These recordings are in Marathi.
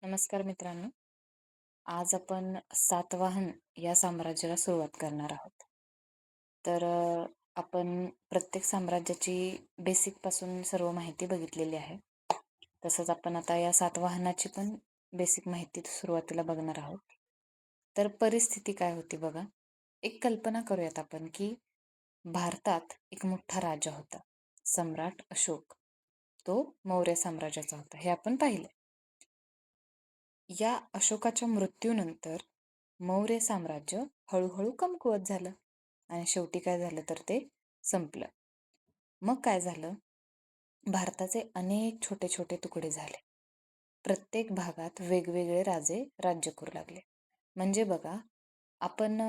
नमस्कार मित्रांनो. आज आपण सातवाहन या साम्राज्याला सुरुवात करणार आहोत. तर आपण प्रत्येक साम्राज्याची बेसिक पासून सर्व माहिती बघितलेली आहे. तसंच आपण आता या सातवाहनाची पण बेसिक माहिती सुरुवातीला बघणार आहोत. तर परिस्थिती काय होती बघा. एक कल्पना करूयात आपण की भारतात एक मोठा राजा होता, सम्राट अशोक. तो मौर्य साम्राज्याचा होता, हे आपण पाहिले. या अशोकाच्या मृत्यूनंतर मौर्य साम्राज्य हळूहळू कमकुवत झालं आणि शेवटी काय झालं तर ते संपलं. मग काय झालं, भारताचे अनेक छोटे छोटे तुकडे झाले. प्रत्येक भागात वेगवेगळे राजे राज्य करू लागले. म्हणजे बघा, आपण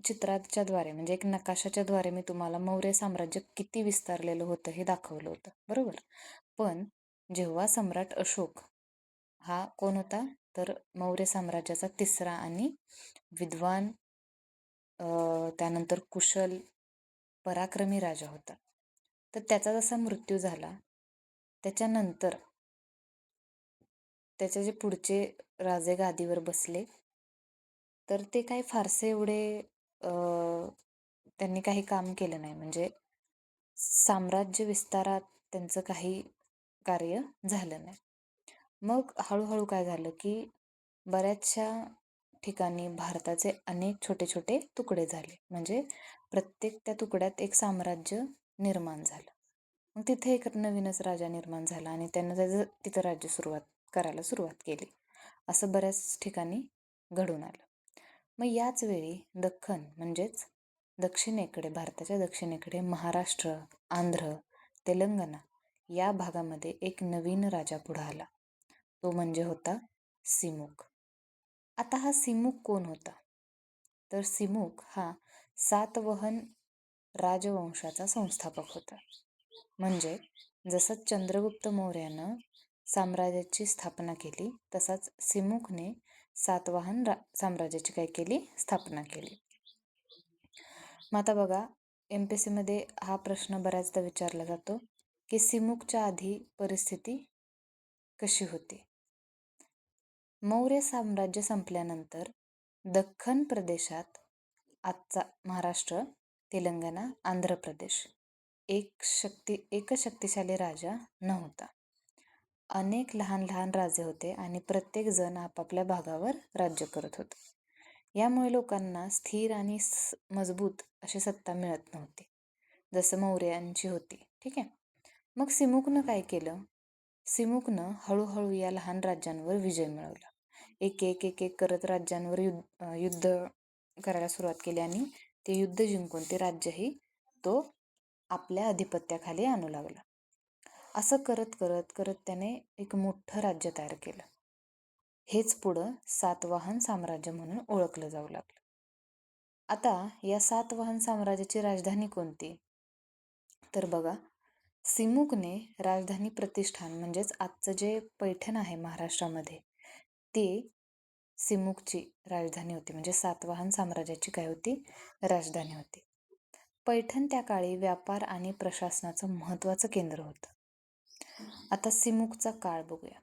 चित्राच्या द्वारे म्हणजे एक नकाशाच्या द्वारे मी तुम्हाला मौर्य साम्राज्य किती विस्तारलेलं होतं हे दाखवलं होतं, बरोबर. पण जेव्हा सम्राट अशोक हा कोण होता, तर मौर्य साम्राज्याचा तिसरा आणि विद्वान, त्यानंतर कुशल, पराक्रमी राजा होता. तर त्याचा जसा मृत्यू झाला, त्याच्यानंतर त्याचे जे पुढचे राजे गादीवर बसले, तर ते काही फारसे एवढे त्यांनी काही काम केलं नाही. म्हणजे साम्राज्य विस्तारात त्यांचं काही कार्य झालं नाही. मग हळूहळू काय झालं की बऱ्याचशा ठिकाणी भारताचे अनेक छोटे छोटे तुकडे झाले. म्हणजे प्रत्येक त्या तुकड्यात एक साम्राज्य निर्माण झालं. मग तिथे एक नवीनच राजा निर्माण झाला आणि त्यानं त्याचं तिथं राज्य करायला सुरुवात केली. असं बऱ्याच ठिकाणी घडून आलं. मग याच वेळी दख्खन म्हणजेच दक्षिणेकडे, भारताच्या दक्षिणेकडे महाराष्ट्र, आंध्र, तेलंगणा या भागामध्ये एक नवीन राजा पुढे आला. तो म्हणजे होता सिमुक. आता हा सिमुक कोण होता, तर सिमुक हा सातवहन राजवंशाचा संस्थापक होता. म्हणजे जसं चंद्रगुप्त मौर्यानं साम्राज्याची स्थापना केली, तसाच सिमुकने सातवाहन साम्राज्याची काय केली, स्थापना केली. मग आता बघा, MPSC मध्ये हा प्रश्न बऱ्याचदा विचारला जातो की सिमुकच्या आधी परिस्थिती कशी होती. मौर्य साम्राज्य संपल्यानंतर दख्खन प्रदेशात, आजचा महाराष्ट्र, तेलंगणा, आंध्र प्रदेश, एकच शक्तिशाली राजा नव्हता. अनेक लहान लहान राजे होते आणि प्रत्येक जण आपापल्या भागावर राज्य करत होते. यामुळे लोकांना स्थिर आणि मजबूत अशी सत्ता मिळत नव्हती, जसं मौर्यांची होती. ठीक आहे. मग सिमुकनं काय केलं, सिमुकनं हळूहळू या लहान राज्यांवर विजय मिळवला. एक एक एक एक करत राज्यांवर युद्ध करायला सुरुवात केली आणि ते युद्ध जिंकून ते राज्यही तो आपल्या अधिपत्याखाली आणू लागला. असं करत करत करत त्याने एक मोठं राज्य तयार केलं. हेच पुढं सातवाहन साम्राज्य म्हणून ओळखलं जाऊ लागलं. आता या सातवाहन साम्राज्याची राजधानी कोणती, तर बघा, सिमुकने राजधानी प्रतिष्ठान म्हणजेच आजचं जे पैठण आहे महाराष्ट्रामध्ये, ते सिमुकची राजधानी होती. म्हणजे सातवाहन साम्राज्याची काय होती, राजधानी होती. पैठण त्या काळी व्यापार आणि प्रशासनाचं महत्त्वाचं केंद्र होतं. आता सिमुकचा काळ बघूया.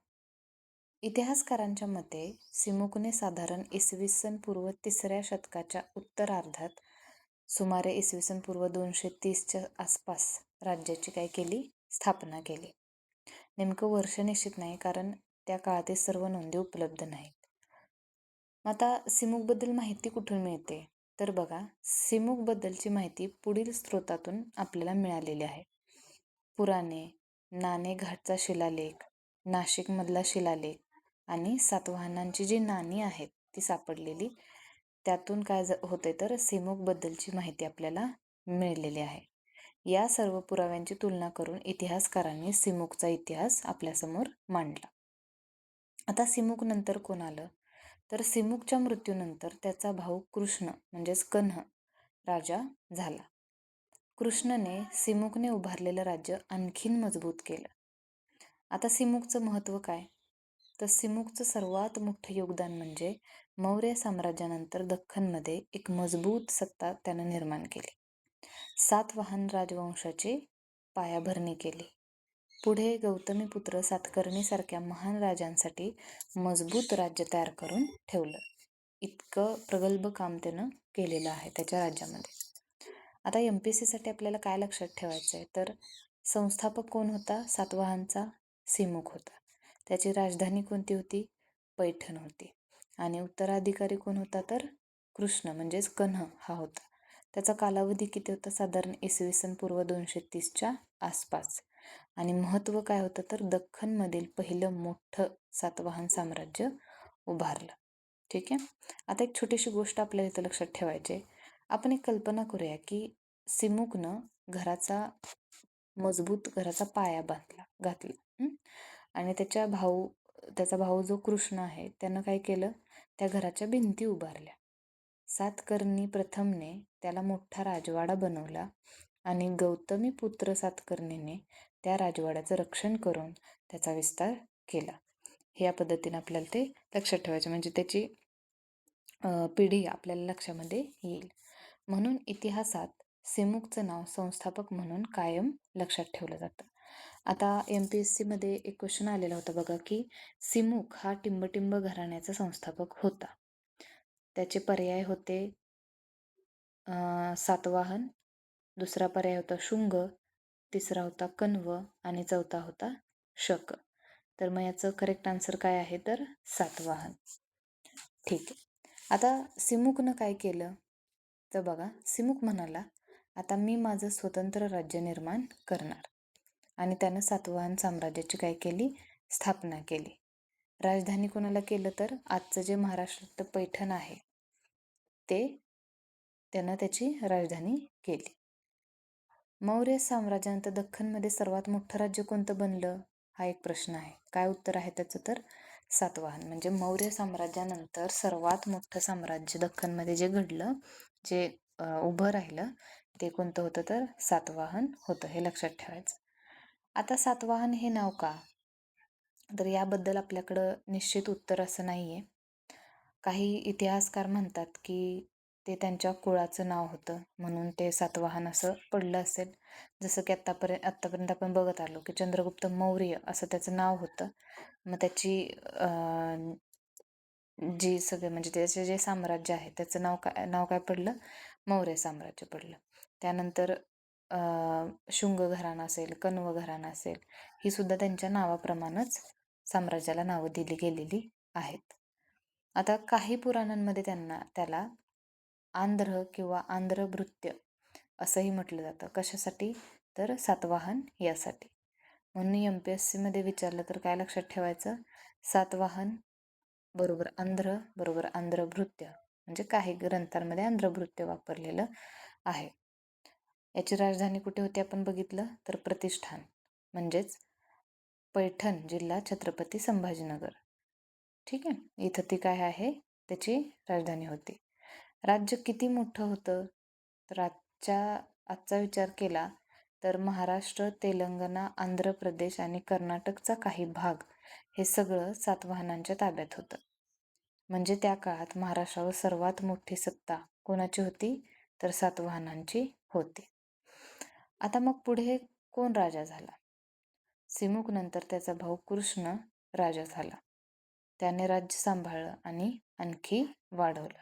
इतिहासकारांच्या मते सिमुकने साधारण इसवी पूर्व 3ऱ्या शतकाच्या उत्तरार्धात, सुमारे पूर्व 230च्या आसपास राज्याची काय केली, स्थापना केली. नेमकं वर्ष निश्चित नाही, कारण त्या काळातील सर्व नोंदी उपलब्ध नाहीत. आता सिमुकबद्दल माहिती कुठून मिळते, तर बघा, सिमुकबद्दलची माहिती पुढील स्रोतातून आपल्याला मिळालेली आहे. पुराणे, नाणेघाटचा शिलालेख, नाशिकमधला शिलालेख आणि सातवाहनांची जी नाणी आहेत ती सापडलेली, त्यातून काय होते तर सिमुकबद्दलची माहिती आपल्याला मिळालेली आहे. या सर्व पुराव्यांची तुलना करून इतिहासकारांनी सिमुकचा इतिहास आपल्यासमोर मांडला. आता सिमुक नंतर कोण आलं, तर सिमुकच्या मृत्यूनंतर त्याचा भाऊ कृष्ण म्हणजेच कन्ह राजा झाला. कृष्णने सिमुकने उभारलेलं राज्य आणखीन मजबूत केलं. आता सिमुकचं महत्त्व काय, तर सिमुकचं सर्वात मोठं योगदान म्हणजे मौर्य साम्राज्यानंतर दख्खनमध्ये एक मजबूत सत्ता त्यानं निर्माण केली. सातवाहन राजवंशाची पायाभरणी केली. पुढे गौतमीपुत्र सातकर्णीसारख्या महान राजांसाठी मजबूत राज्य तयार करून ठेवलं. इतकं प्रगल्भ काम त्यानं केलेलं आहे त्याच्या राज्यामध्ये. आता MPSC साठी आपल्याला काय लक्षात ठेवायचं आहे, तर संस्थापक कोण होता? सातवाहनचा सिमुक होता. त्याची राजधानी कोणती होती? पैठण होती. आणि उत्तराधिकारी कोण होता? तर कृष्ण म्हणजेच कन्ह हा होता. त्याचा कालावधी किती होता? साधारण इसवी पूर्व 230च्या आसपास. आणि महत्त्व काय होतं? तर दख्खनमधील पहिलं मोठं सातवाहन साम्राज्य उभारलं. ठीक आहे. आता एक छोटीशी गोष्ट आपल्याला इथं लक्षात ठेवायची आहे. आपण एक कल्पना करूया की सिमुकनं मजबूत घराचा पाया घातला. आणि त्याचा भाऊ जो कृष्ण आहे त्यानं काय केलं? त्या घराच्या भिंती उभारल्या. सातकर्णी प्रथमने त्याला मोठा राजवाडा बनवला आणि गौतमीपुत्र सातकर्णीने त्या राजवाड्याचं रक्षण करून त्याचा विस्तार केला. हे या पद्धतीने आपल्याला ते लक्षात ठेवायचे, म्हणजे त्याची पिढी आपल्याला लक्षामध्ये येईल. म्हणून इतिहासात सिमुकचं नाव संस्थापक म्हणून कायम लक्षात ठेवलं जातं. आता MPSC मध्ये एक क्वेश्चन आलेला होता बघा, की सिमुक हा टिंबटिंब घराण्याचा संस्थापक होता. त्याचे पर्याय होते सातवाहन, दुसरा पर्याय होता शुंग, तिसरा होता कण्व आणि चौथा होता शक. तर मग याचं करेक्ट आन्सर काय आहे? तर सातवाहन. ठीक आहे. आता सिमुकनं काय केलं? तर बघा, सिमुक म्हणाला आता मी माझं स्वतंत्र राज्य निर्माण करणार. आणि त्यानं सातवाहन साम्राज्याची काय केली? स्थापना केली. राजधानी कोणाला केलं? तर आजचं जे महाराष्ट्रात पैठण आहे ते त्यानं त्याची राजधानी केली. मौर्य साम्राज्यानंतर दख्खनमध्ये सर्वात मोठं राज्य कोणतं बनलं? हा एक प्रश्न आहे. काय उत्तर आहे त्याचं? तर सातवाहन. म्हणजे मौर्य साम्राज्यानंतर सर्वात मोठं साम्राज्य दख्खनमध्ये जे घडलं, जे उभं राहिलं, ते कोणतं होतं? तर सातवाहन होतं. हे लक्षात ठेवायचं. आता सातवाहन हे नाव का? तर याबद्दल आपल्याकडं निश्चित उत्तर असं नाही आहे. काही इतिहासकार म्हणतात की ते त्यांच्या कुळाचं नाव होतं म्हणून ते सातवाहन असं पडलं असेल. जसं की आत्तापर्यंत आपण बघत आलो की चंद्रगुप्त मौर्य असं त्याचं नाव होतं. मग त्याची जी सगळे म्हणजे त्याचे जे साम्राज्य आहे त्याचं नाव काय पडलं? मौर्य साम्राज्य पडलं. त्यानंतर शुंग घराणं असेल, कण्व घराणं असेल, ही सुद्धा त्यांच्या नावाप्रमाणेच साम्राज्याला नावं दिली गेलेली आहेत. आता काही पुराणांमध्ये त्याला आंध्र किंवा आंध्रभृत्य असंही म्हटलं जातं. कशासाठी? तर सातवाहन यासाठी. म्हणून MPSC मध्ये विचारलं तर काय लक्षात ठेवायचं? सातवाहन बरोबर आंध्र बरोबर आंध्रभृत्य, म्हणजे काही ग्रंथांमध्ये आंध्रभृत्य वापरलेलं आहे. याची राजधानी कुठे होती आपण बघितलं तर प्रतिष्ठान, म्हणजेच पैठण जिल्हा छत्रपती संभाजीनगर. ठीक आहे. इथं ती काय आहे? त्याची राजधानी होती. राज्य किती मोठं होतं? तर आजचा विचार केला तर महाराष्ट्र, तेलंगणा, आंध्र प्रदेश आणि कर्नाटकचा काही भाग हे सगळं सातवाहनांच्या ताब्यात होतं. म्हणजे त्या काळात महाराष्ट्रावर सर्वात मोठी सत्ता कोणाची होती? तर सातवाहनांची होती. आता मग पुढे कोण राजा झाला? सिमुक नंतर त्याचा भाऊ कृष्ण राजा झाला. त्याने राज्य सांभाळलं आणि आणखी वाढवलं.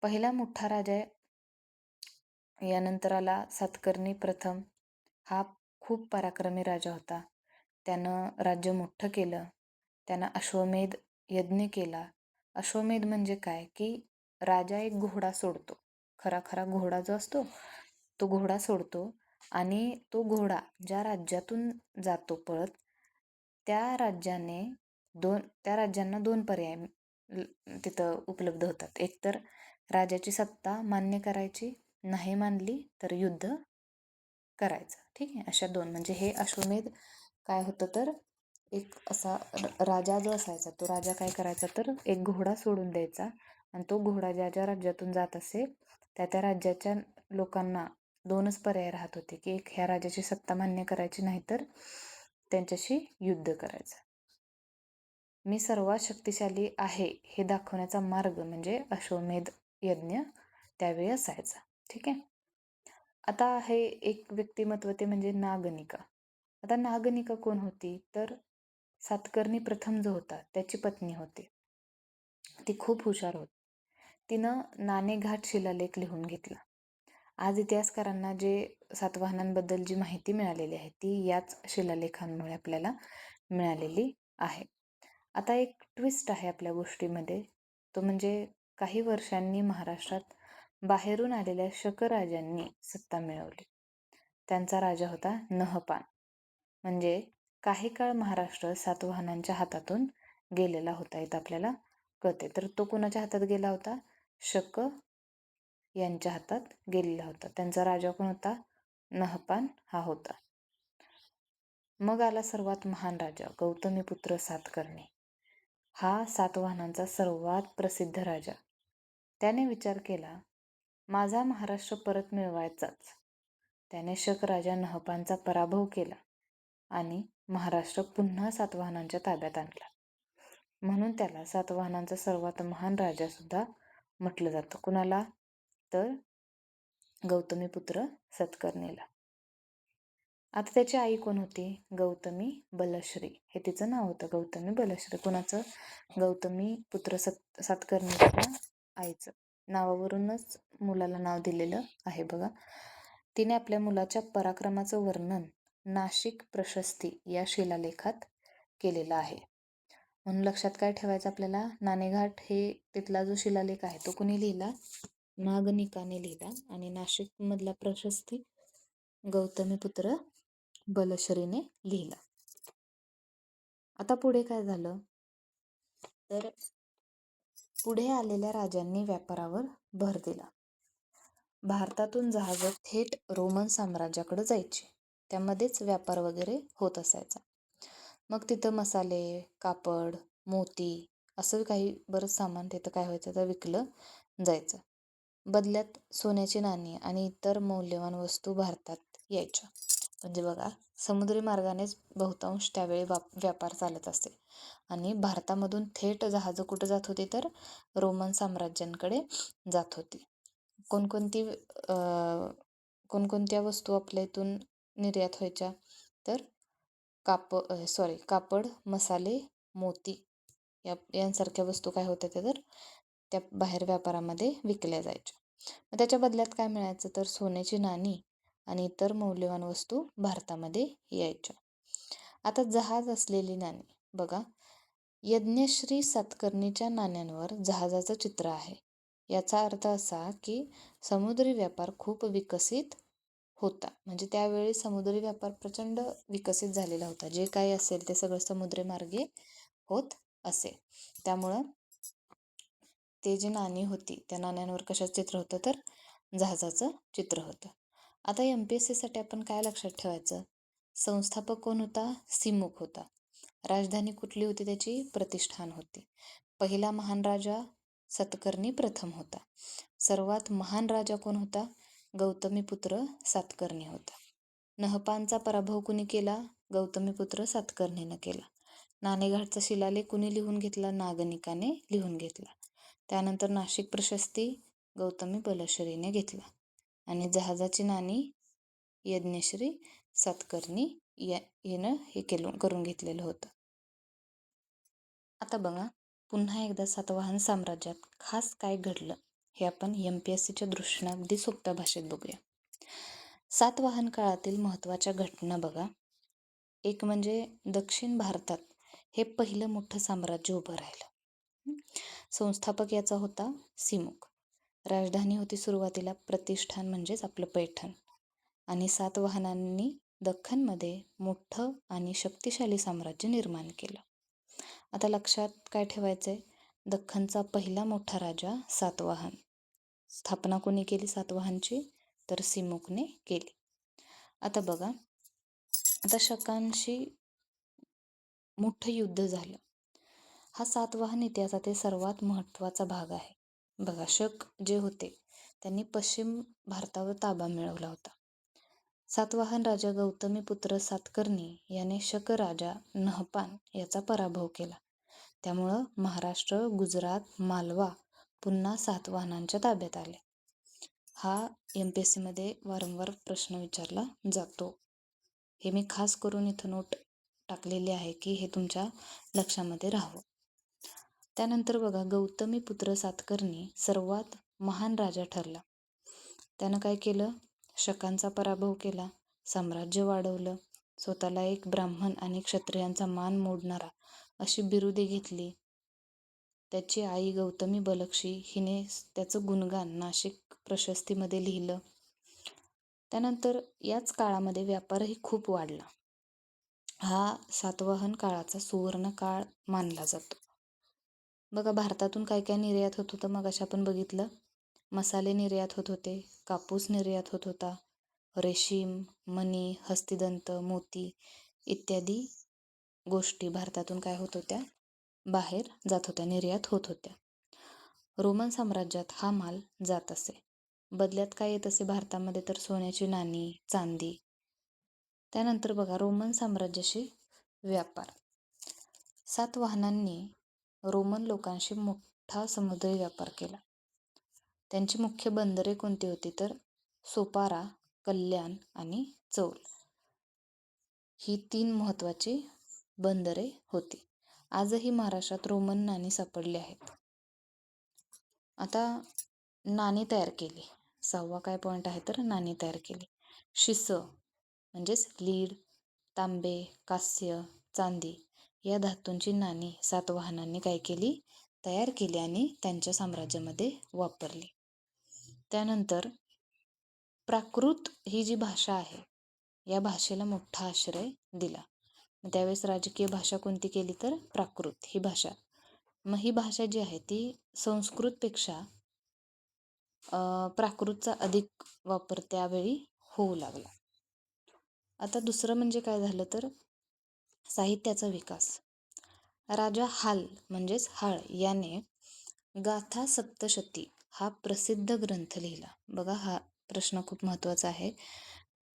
पहिला मोठा राजा यानंतर आला सातकर्णी प्रथम. हा खूप पराक्रमी राजा होता. त्यानं राज्य मोठं केलं. त्यानं अश्वमेध यज्ञ केला. अश्वमेध म्हणजे काय? की राजा एक घोडा सोडतो. खरा घोडा जो असतो तो घोडा सोडतो आणि तो घोडा ज्या राज्यातून जातो पळत, त्या राज्यांना दोन पर्याय तिथं उपलब्ध होतात. एक तर राजाची सत्ता मान्य करायची, नाही मानली तर युद्ध करायचं. ठीक आहे. अशा दोन, म्हणजे हे अश्वमेध काय होतं तर एक असा राजा जो असायचा तो राजा काय करायचा तर एक घोडा सोडून द्यायचा आणि तो घोडा ज्या ज्या राज्यातून जात असेल त्या राज्याच्या लोकांना दोनच पर्याय राहत होते, की एक ह्या राजाची सत्ता मान्य करायची, नाही तर त्यांच्याशी युद्ध करायचं. मी सर्वात शक्तिशाली आहे हे दाखवण्याचा मार्ग म्हणजे अश्वमेध यज्ञ त्यावेळी असायचा. ठीक आहे. आता हे एक व्यक्तिमत्व ते म्हणजे नागनिका. आता नागनिका कोण होती? तर सातकर्णी प्रथम जो होता त्याची पत्नी होती. ती खूप हुशार होती. तिनं नाणेघाट शिलालेख लिहून घेतला. आज इतिहासकारांना जे सातवाहनांबद्दल जी माहिती मिळालेली आहे ती याच शिलालेखांमुळे आपल्याला मिळालेली आहे. आता एक ट्विस्ट आहे आपल्या गोष्टीमध्ये, तो म्हणजे काही वर्षांनी महाराष्ट्रात बाहेरून आलेल्या शकराजांनी सत्ता मिळवली. त्यांचा राजा होता नहपान. म्हणजे काही काळ महाराष्ट्र सातवाहनांच्या हातातून गेलेला होता इथं आपल्याला कळते. तर तो कोणाच्या हातात गेला होता? शक यांच्या हातात गेलेला होता. त्यांचा राजा कोण होता? नहपान हा होता. मग आला सर्वात महान राजा गौतमीपुत्र सातकर्णी. हा सातवाहनांचा सर्वात प्रसिद्ध राजा. त्याने विचार केला, माझा महाराष्ट्र परत मिळवायचाच. त्याने शक राजा नहपानचा पराभव केला आणि महाराष्ट्र पुन्हा सातवाहनांच्या ताब्यात आणला. म्हणून त्याला सातवाहनांचा सर्वात महान राजा सुद्धा म्हटलं जातं. कुणाला? तर गौतमीपुत्र सातकर्णीला. आता त्याची आई कोण होती? गौतमी बलश्री हे तिचं नाव होतं. गौतमी बलश्री. कुणाचं? गौतमी पुत्र सातकर्णीच्या आईचं. नावावरूनच मुलाला नाव दिलेलं आहे बघा. तिने आपल्या मुलाच्या पराक्रमाचं वर्णन नाशिक प्रशस्ती या शिलालेखात केलेलं आहे. म्हणून लक्षात काय ठेवायचं आपल्याला? नाणेघाट हे तिथला जो शिलालेख आहे तो कुणी लिहिला? नागनिकाने लिहिला. आणि नाशिक मधला प्रशस्ती गौतमीपुत्र बलश्रीने लिहिला. आता पुढे काय झालं? तर पुढे आलेल्या राजांनी व्यापारावर भर दिला. भारतातून जहाजं थेट रोमन साम्राज्याकडे जायची. त्यामध्येच व्यापार वगैरे होत असायचा. मग तिथं मसाले, कापड, मोती असं काही बरंच सामान तिथं काय व्हायचं तर विकलं जायचं. बदल्यात सोन्याची नाणी आणि इतर मौल्यवान वस्तू भारतात यायच्या. म्हणजे बघा, समुद्री मार्गानेच बहुतांश त्यावेळी व्यापार चालत असे. आणि भारतामधून थेट जहाजं कुठं जात होती? तर रोमन साम्राज्यांकडे जात होती. कोणकोणत्या वस्तू आपल्या इथून निर्यात व्हायच्या? तर कापड, मसाले, मोती यांसारख्या वस्तू काय होत्या तर त्या बाहेर व्यापारामध्ये विकल्या जायच्या. मग त्याच्या बदल्यात काय मिळायचं? तर सोन्याची नाणी आणि इतर मौल्यवान वस्तू भारतामध्ये यायच्या. आता जहाज असलेली नाणी बघा, यज्ञश्री सातकर्णीच्या नाण्यांवर जहाजाचं चित्र आहे. याचा अर्थ असा की समुद्री व्यापार खूप विकसित होता. म्हणजे त्यावेळी समुद्री व्यापार प्रचंड विकसित झालेला होता. जे काही असेल ते सगळं समुद्री मार्गे होत असे. त्यामुळं ते जी नाणी होती त्या नाण्यांवर कशाचं चित्र होतं? तर जहाजाचं चित्र होतं. आता MPSC साठी आपण काय लक्षात ठेवायचं? संस्थापक कोण होता? सिमुक होता. राजधानी कुठली होती त्याची? प्रतिष्ठान होती. पहिला महान राजा सातकर्णी प्रथम होता. सर्वात महान राजा कोण होता? गौतमीपुत्र सातकर्णी होता. नहपानचा पराभव कुणी केला? गौतमीपुत्र सातकर्णीनं केला. नाणेघाटचा शिलालेख कुणी लिहून घेतला? नागनिकाने लिहून घेतला. त्यानंतर नाशिक प्रशस्ती गौतमी बलश्रीने घेतला. आणि जहाजाची नाणी यज्ञश्री सातकर्णी यानं हे करून घेतलेलं होतं. आता बघा, पुन्हा एकदा सातवाहन साम्राज्यात खास काय घडलं हे आपण MPSCच्या दृष्टीने अगदी सोप्या भाषेत बघूया. सातवाहन काळातील महत्त्वाच्या घटना बघा. एक म्हणजे दक्षिण भारतात हे पहिलं मोठं साम्राज्य उभं राहिलं. संस्थापक याचा होता सिमुक. राजधानी होती सुरुवातीला प्रतिष्ठान म्हणजेच आपलं पैठण. आणि सातवाहनांनी दख्खनमध्ये मोठं आणि शक्तिशाली साम्राज्य निर्माण केलं. आता लक्षात काय ठेवायचंय? दख्खनचा पहिला मोठा राजा सातवाहन. स्थापना कोणी केली सातवाहनची? तर सिमुकने केली. आता बघा, आता शकांशी मोठं युद्ध झालं. हा सातवाहन इतिहासातील सर्वात महत्त्वाचा भाग आहे. बघा, शक जे होते त्यांनी पश्चिम भारतावर ताबा मिळवला होता. सातवाहन राजा गौतमीपुत्र सातकर्णी याने शक राजा नहपान याचा पराभव केला. त्यामुळं महाराष्ट्र, गुजरात, मालवा पुन्हा सातवाहनांच्या ताब्यात आले. हा MPSC मध्ये वारंवार प्रश्न विचारला जातो. हे मी खास करून इथं नोट टाकलेली आहे की हे तुमच्या लक्षामध्ये राहावं. त्यानंतर बघा, गौतमीपुत्र सातकर्णी सर्वात महान राजा ठरला. त्यानं काय केलं? शकांचा पराभव केला, साम्राज्य वाढवलं, स्वतःला एक ब्राह्मण आणि क्षत्रियांचा मान मोडणारा अशी बिरुदे घेतली. त्याची आई गौतमी बलक्षी हिने त्याचं गुणगान नाशिक प्रशस्तीमध्ये लिहिलं. त्यानंतर याच काळामध्ये व्यापारही खूप वाढला. हा सातवाहन काळाचा सुवर्ण काळ मानला जातो. बघा, भारतातून काय काय निर्यात होत होतं मग आपण बघितलं. मसाले निर्यात होत होते, कापूस निर्यात होत होता, रेशीम, मणी, हस्तिदंत, मोती इत्यादी गोष्टी भारतातून काय होत होत्या? बाहेर जात होत्या, निर्यात होत होत्या. रोमन साम्राज्यात हा माल जात असे. बदल्यात काय येत असे भारतामध्ये? तर सोन्याची नाणी, चांदी. त्यानंतर बघा, रोमन साम्राज्याशी व्यापार. सातवाहनांनी रोमन लोकांशी मोठा समुद्री व्यापार केला. त्यांची मुख्य बंदरे कोणती होती? तर सोपारा, कल्याण आणि चौल ही 3 महत्त्वाची बंदरे होती. आजही महाराष्ट्रात रोमन नाणी सापडली आहेत. आता नाणी तयार केली. 6वा काय पॉईंट आहे? तर नाणी तयार केली. शिस म्हणजेच लीड, तांबे, कांस्य, चांदी या धातूंची नाणी सातवाहनांनी काय केली? तयार केली आणि त्यांच्या साम्राज्यामध्ये वापरली. त्यानंतर प्राकृत ही जी भाषा आहे, या भाषेला मोठा आश्रय दिला. त्यावेळेस राजकीय भाषा कोणती केली? तर प्राकृत ही भाषा. मग ही भाषा जी आहे ती संस्कृतपेक्षा प्राकृतचा अधिक वापर त्यावेळी होऊ लागला. आता दुसरं म्हणजे काय झालं? तर साहित्याचा विकास. राजा हाल म्हणजेच हाळ याने गाथा सप्तशती हा प्रसिद्ध ग्रंथ लिहिला. बघा, हा प्रश्न खूप महत्त्वाचा आहे.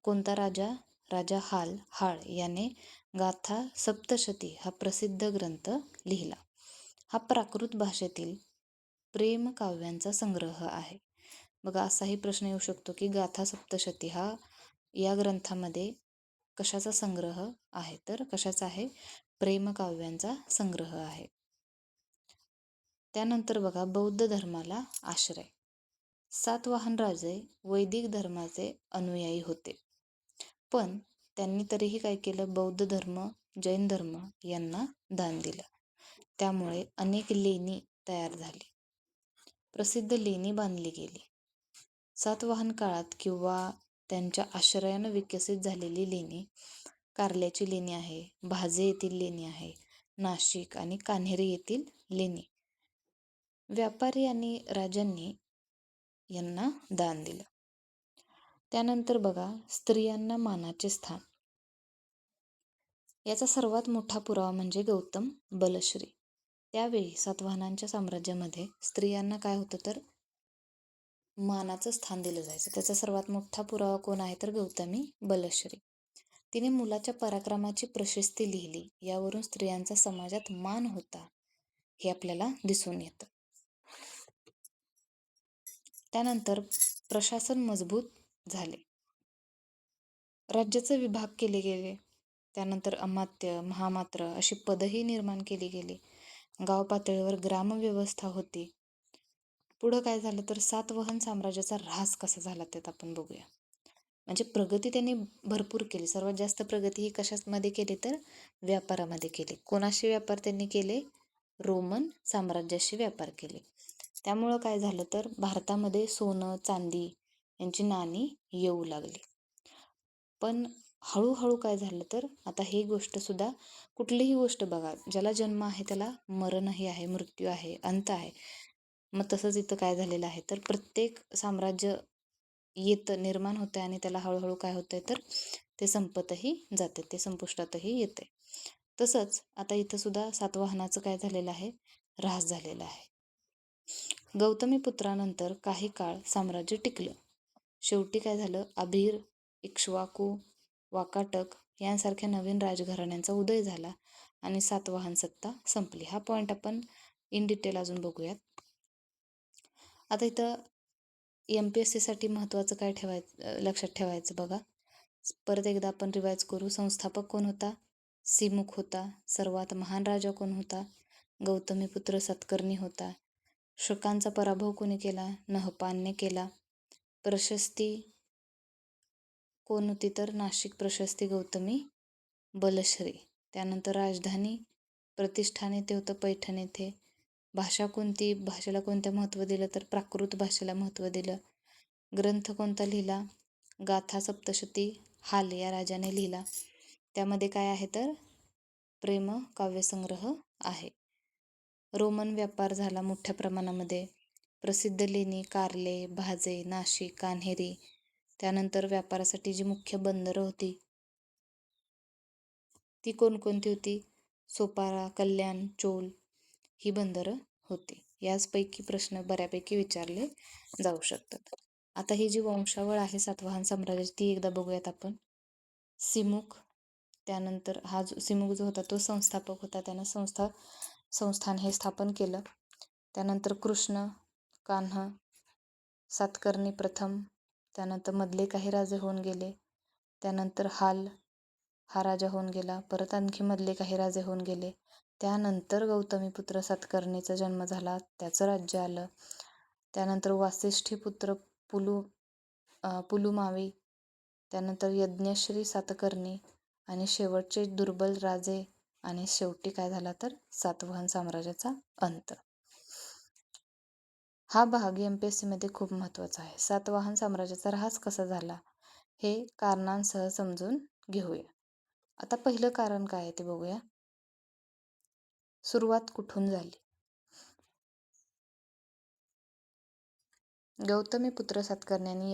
कोणता राजा? राजा हाळ याने गाथा सप्तशती हा प्रसिद्ध ग्रंथ लिहिला. हा प्राकृत भाषेतील प्रेमकाव्यांचा संग्रह आहे. बघा, असाही प्रश्न येऊ शकतो की गाथा सप्तशती हा या ग्रंथामध्ये कशाचा संग्रह आहे? तर कशाचा आहे? प्रेमकाव्यांचा संग्रह आहे. त्यानंतर बघा, बौद्ध धर्माला आश्रय. सातवाहन राजे वैदिक धर्माचे अनुयायी होते, पण त्यांनी तरीही काय केलं? बौद्ध धर्म, जैन धर्म यांना दान दिलं. त्यामुळे अनेक लेणी तयार झाली, प्रसिद्ध लेणी बांधली गेली. सातवाहन काळात किंवा त्यांच्या आश्रयानं विकसित झालेली लेणी कार्ल्याची लेणी आहे, भाजे येथील लेणी आहे, नाशिक आणि कान्हेरी येथील लेणी व्यापारी आणि राजांनी यांना दान दिलं. त्यानंतर बघा, स्त्रियांना मानाचे स्थान. याचा सर्वात मोठा पुरावा म्हणजे गौतम बलश्री. त्यावेळी सातवाहनांच्या साम्राज्यामध्ये स्त्रियांना काय होतं? तर मानाचं स्थान दिलं जायचं. त्याचा सर्वात मोठा पुरावा कोण आहे? तर गौतमी बलश्री. तिने मुलाच्या पराक्रमाची प्रशस्ती लिहिली. यावरून स्त्रियांचा समाजात मान होता हे आपल्याला दिसून येतं. त्यानंतर प्रशासन मजबूत झाले, राज्याचे विभाग केले गेले. त्यानंतर अमात्य, महामात्र अशी पदही निर्माण केली गेली. गाव पातळीवर ग्रामव्यवस्था होती. पुढं काय झालं? तर सातवाहन साम्राज्याचा ऱ्हास कसा झाला त्यात आपण बघूया. म्हणजे प्रगती त्यांनी भरपूर केली. सर्वात जास्त प्रगती ही कशामध्ये केली? तर व्यापारामध्ये केली. कोणाशी व्यापार त्यांनी केले? रोमन साम्राज्याशी व्यापार केले. त्यामुळं काय झालं? तर भारतामध्ये सोनं, चांदी यांची नाणी येऊ लागली. पण हळूहळू काय झालं? तर आता ही गोष्ट सुद्धा, कुठलीही गोष्ट बघा, ज्याला जन्म आहे त्याला मरणही आहे, मृत्यू आहे, अंत आहे. मग तसंच इथं काय झालेलं आहे? तर प्रत्येक साम्राज्य येतं, निर्माण होतं आणि त्याला हळूहळू काय होतंय? तर ते संपतही जाते, ते संपुष्टातही येते. तसंच आता इथं सुद्धा सातवाहनाचं काय झालेलं आहे? ऱ्हास झालेला आहे. गौतमी पुत्रानंतर काही काळ साम्राज्य टिकलं. शेवटी काय झालं? अभिर, इक्ष्वाकू, वाकाटक यांसारख्या नवीन राजघराण्यांचा उदय झाला आणि सातवाहन सत्ता संपली. हा पॉईंट आपण इन डिटेल अजून बघूयात. आता इथं MPSC साठी महत्त्वाचं काय लक्षात ठेवायचं बघा, परत एकदा आपण रिवाइज करू. संस्थापक कोण होता? सिमुख होता. सर्वात महान राजा कोण होता? गौतमीपुत्र सत्कर्णी होता. शकांचा पराभव कोणी केला? नहपानने केला. प्रशस्ती कोण होती? तर नाशिक प्रशस्ती गौतमी बलश्री. त्यानंतर राजधानी प्रतिष्ठान येथे होतं पैठण येथे. भाषा कोणती? भाषेला कोणत्या महत्त्व दिलं? तर प्राकृत भाषेला महत्त्व दिलं. ग्रंथ कोणता लिहिला? गाथा सप्तशती हाल या राजाने लिहिला. त्यामध्ये काय आहे? तर प्रेम काव्यसंग्रह आहे. रोमन व्यापार झाला मोठ्या प्रमाणामध्ये. प्रसिद्ध लेणी कार्ले, भाजे, नाशिक, कान्हेरी. त्यानंतर व्यापारासाठी जी मुख्य बंदरं होती ती कोणकोणती होती? सोपारा, कल्याण, चोल ही बंदरं होती. याचपैकी प्रश्न बऱ्यापैकी विचारले जाऊ शकतात. आता ही जी वंशावळ आहे सातवाहन साम्राज्याची ती एकदा बघूयात आपण. सिमुक, त्यानंतर हा जो सिमुक जो होता तो संस्थापक होता. त्यानं संस्थान हे स्थापन केलं. त्यानंतर कृष्ण, कान्ह, सातकर्णी प्रथम, त्यानंतर मधले काही राजे होऊन गेले. त्यानंतर हाल हा राजा होऊन गेला. परत आणखी मधले काही राजे होऊन गेले. त्यानंतर गौतमीपुत्र सातकर्णीचा जन्म झाला, त्याचं राज्य आलं. त्यानंतर वासिष्ठी पुत्र पुलुमावी, त्यानंतर यज्ञश्री सातकर्णी आणि शेवटचे दुर्बल राजे आणि शेवटी काय झाला तर सातवाहन साम्राज्याचा अंत. हा भाग MPSC मध्ये खूप महत्त्वाचा आहे. सातवाहन साम्राज्याचा ऱ्हास कसा झाला हे कारणांसह समजून घेऊया. आता पहिलं कारण काय आहे ते बघूया. सुरुवात कुठून झाली? गौतमीपुत्र सातकर्णी आणि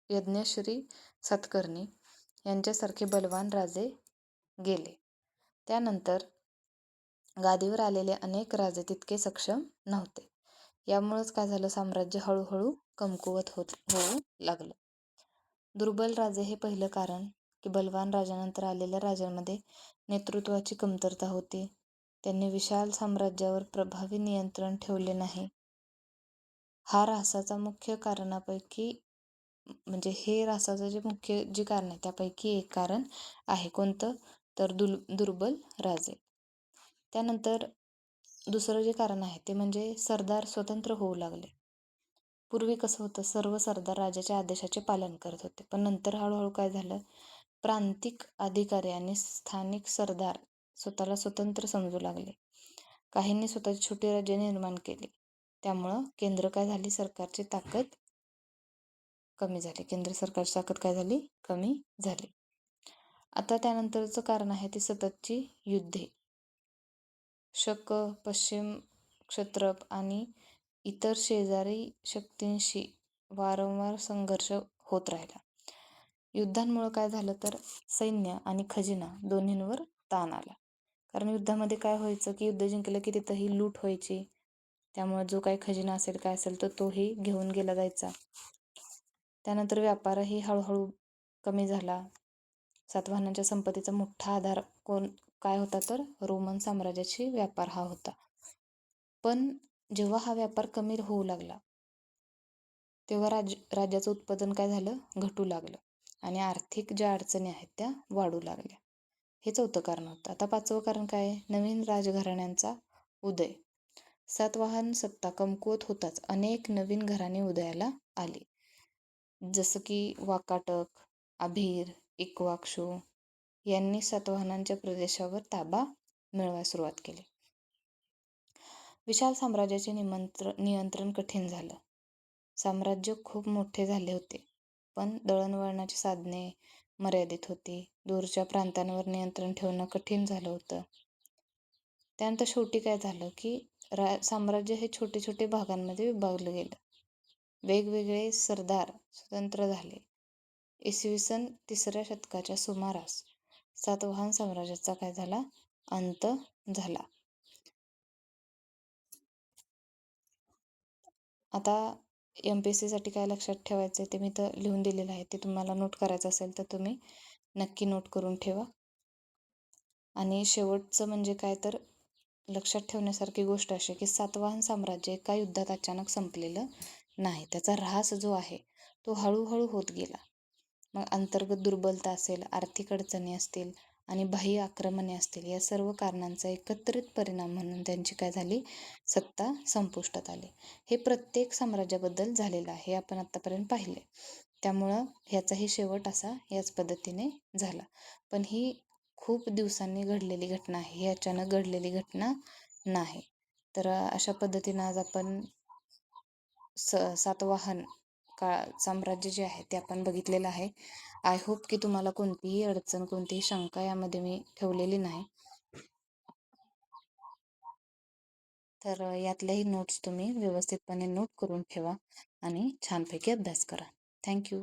यज्ञश्री सातकर्णी यांच्यासारखे बलवान राजे गेले. त्यानंतर गादीवर आलेले अनेक राजे तितके सक्षम नव्हते. यामुळेच काय झालं? साम्राज्य हळूहळू कमकुवत होऊ लागलं. दुर्बल राजे हे पहिलं कारण, की बलवान राजानंतर आलेल्या राजांमध्ये नेतृत्वाची कमतरता होती. त्यांनी विशाल साम्राज्यावर प्रभावी नियंत्रण ठेवले नाही. हा ऱ्हासाचा मुख्य कारणापैकी म्हणजे हे ऱ्हासाचं जे मुख्य जी कारण आहे त्यापैकी एक कारण आहे. कोणतं? तर दुर्बल राजे. त्यानंतर दुसरं जे कारण आहे ते म्हणजे सरदार स्वतंत्र होऊ लागले. पूर्वी कसं होतं? सर्व सरदार राजाच्या आदेशाचे पालन करत होते. पण नंतर हळूहळू काय झालं? प्रांतिक अधिकारी आणि स्थानिक सरदार स्वतःला स्वतंत्र समजू लागले. काहींनी स्वतःची छोटी राज्ये निर्माण केली. त्यामुळं केंद्र काय झाली? सरकारची ताकद कमी झाली. केंद्र सरकारची ताकद काय झाली? कमी झाली. आता त्यानंतरचं कारण आहे ती सततची युद्धे. शक, पश्चिम क्षत्रप आणि इतर शेजारी शक्तींशी वारंवार संघर्ष होत राहिला. युद्धांमुळे काय झालं तर सैन्य आणि खजिना दोन्हींवर ताण आला. कारण युद्धामध्ये काय व्हायचं की युद्ध जिंकलं की तिथंही लूट व्हायची. त्यामुळे जो काही खजिना असेल काय असेल तर तोही घेऊन गेला जायचा. त्यानंतर व्यापारही हळूहळू कमी झाला. सातवाहनांच्या संपत्तीचा मोठा आधार काय होता तर रोमन साम्राज्याची व्यापार हा होता. पण जेव्हा हा व्यापार कमी होऊ लागला तेव्हा राज्याचं उत्पादन काय झालं? घटू लागलं आणि आर्थिक ज्या अडचणी आहेत त्या वाढू लागल्या. हे चौथं कारण होतं. आता पाचवं कारण काय आहे? नवीन राजघराण्यांचा उदय. सातवाहन सत्ता कमकुवत होताच अनेक नवीन घराणे उदयाला आली. जसं की वाकाटक, अभीर, इक्ष्वाकू यांनी सातवाहनांच्या प्रदेशावर ताबा मिळवायला सुरुवात केली. विशाल साम्राज्याचे नियंत्रण कठीण झालं. साम्राज्य खूप मोठे झाले होते, पण दळणवळणाची साधने मर्यादित होती. दूरच्या प्रांतांवर नियंत्रण ठेवणं कठीण झालं होतं. त्यानंतर शेवटी काय झालं की साम्राज्य हे छोटे छोटे भागांमध्ये विभागलं गेलं. वेगवेगळे सरदार स्वतंत्र झाले. इसवी 3ऱ्या शतकाच्या सुमारास सातवाहन साम्राज्याचा काय झाला? अंत झाला. आता MPSC साठी काय लक्षात ठेवायचं ते मी तर लिहून दिलेलं आहे. ते तुम्हाला नोट करायचं असेल तर तुम्ही नक्की नोट करून ठेवा. आणि शेवटचं म्हणजे काय तर लक्षात ठेवण्यासारखी गोष्ट अशी की सातवाहन साम्राज्य एका युद्धात अचानक संपलेलं नाही. त्याचा ऱ्हास जो आहे तो हळूहळू होत गेला. मग अंतर्गत दुर्बलता असेल, आर्थिक अडचणी असतील आणि बाह्य आक्रमणे असतील, या सर्व कारणांचा एकत्रित परिणाम म्हणून त्यांची काय झाली, सत्ता संपुष्टात आली. हे प्रत्येक साम्राज्याबद्दल झालेलं आहे, हे आपण आत्तापर्यंत पाहिले. त्यामुळं ह्याचाही शेवट असा याच पद्धतीने झाला. पण ही खूप दिवसांनी घडलेली घटना आहे, ही अचानक घडलेली घटना नाही. तर अशा पद्धतीनं आज आपण सातवाहन साम्राज्य जे आहे ते आपण बघितलेलं आहे. आय होप की तुम्हाला कोणतीही अडचण, कोणतीही शंका यामध्ये मी ठेवलेली नाही. तर यातल्याही नोट्स तुम्ही व्यवस्थितपणे नोट करून ठेवा आणि छानपैकी अभ्यास करा. थँक्यू.